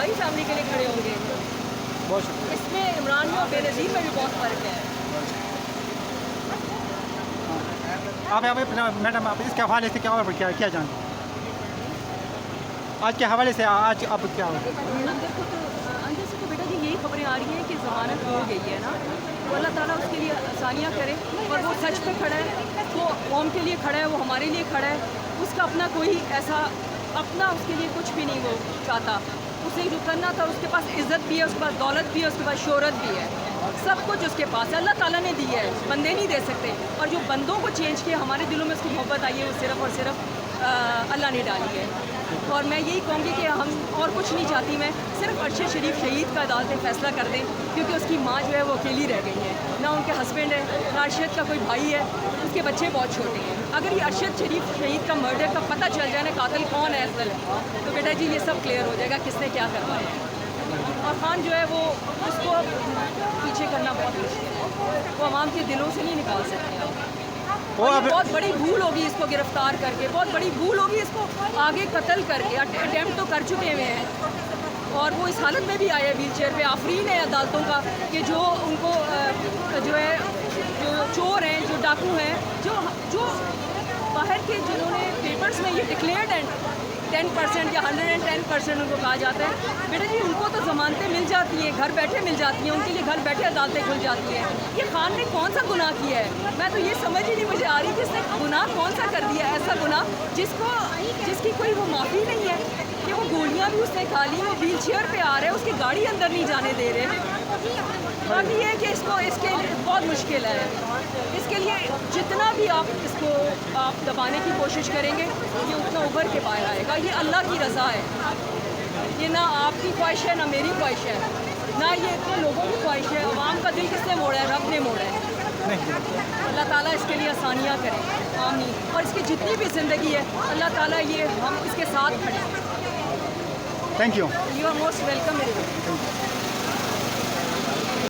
کرزائی family کے لیے کھڑے ہوں گے. بہت شکریہ. اس میں عمران میں اور بے نظیر میں بھی بہت فرق ہے. آپ میڈم آپ اس کے حوالے سے کیا اور کیا جانتے ہیں آج کے حوالے سے؟ آج اب کیا ہو اندر سے تو بیٹا جی یہی خبریں آ رہی ہیں کہ ضمانت ہو گئی ہے نا, تو اللہ تعالیٰ اس کے لیے آسانیاں کرے. اور وہ سچ پہ کھڑا ہے, وہ قوم کے لیے کھڑا ہے, وہ ہمارے لیے کھڑا ہے. اس کا اپنا کوئی ایسا اپنا اس کے لیے کچھ بھی نہیں وہ چاہتا. اسے جو کرنا تھا, اس کے پاس عزت بھی ہے, اس کے پاس دولت بھی ہے, اس کے پاس شہرت بھی ہے, سب کچھ اس کے پاس ہے. اللہ تعالیٰ نے دی ہے, بندے نہیں دے سکتے. اور جو بندوں کو چینج کیا, ہمارے دلوں میں اس کی محبت آئی ہے, وہ صرف اور صرف اللہ نے ڈالی ہے. اور میں یہی کہوں گی کہ ہم اور کچھ نہیں چاہتی, میں صرف ارشد شریف شہید کا عدالتیں فیصلہ کر دیں, کیونکہ اس کی ماں جو ہے وہ اکیلی رہ گئی ہے, نہ ان کے ہسبینڈ ہے, نہ ارشد کا کوئی بھائی ہے, اس کے بچے بہت چھوٹے ہیں. اگر یہ ارشد شریف شہید کا مرڈر کا پتہ چل جائے نا, قاتل کون ہے اصل, تو بیٹا جی یہ سب کلیئر ہو جائے گا کس نے کیا کرنا ہے. اور خان جو ہے وہ اس کو پیچھے کرنا بہت مشکل ہے, وہ عوام کے دلوں سے نہیں نکال سکتے. بہت بڑی بھول ہوگی اس کو گرفتار کر کے, بہت بڑی بھول ہوگی اس کو آگے قتل کر کے. اٹیمپٹ تو کر چکے ہوئے ہیں, اور وہ اس حالت میں بھی آئے ہیں ویل چیئر پہ. آفرین ہے عدالتوں کا کہ جو ان کو جو ہے جو چور ہیں, جو ڈاکو ہیں, جو باہر کے جنہوں نے پیپرز میں یہ ڈکلیئرڈ ہیں 10% یا 110% ان کو کہا جاتا ہے, بیٹا جی ان کو تو ضمانتیں مل جاتی ہیں, گھر بیٹھے مل جاتی ہیں, ان کے لیے گھر بیٹھے عدالتیں کھل جاتی ہیں. یہ خان نے کون سا گناہ کیا ہے؟ میں تو یہ سمجھ ہی نہیں مجھے آ رہی کہ اس نے گناہ کون سا کر دیا, ایسا گناہ جس کی کوئی وہ معافی نہیں ہے. کہ وہ گولیاں بھی اس نے کھا لی, وہ ویل چیئر پہ آ رہے ہیں, اس کی گاڑی اندر نہیں جانے دے رہے. اب یہ ہے کہ اس کے لیے بہت مشکل ہے. اس کے لیے جتنا بھی آپ اس کو آپ دبانے کی کوشش کریں گے, یہ اتنا ابھر کے باہر آئے گا. یہ اللہ کی رضا ہے, یہ نہ آپ کی خواہش ہے, نہ میری خواہش ہے, نہ یہ اتنے لوگوں کی خواہش ہے. عوام کا دل کس نے موڑا ہے؟ رب نے موڑا ہے. اللہ تعالیٰ اس کے لیے آسانیاں کرے, آمین. اور اس کی جتنی بھی زندگی ہے, اللہ تعالیٰ یہ ہم اس کے ساتھ کھڑے ہیں. Thank you. You are most welcome.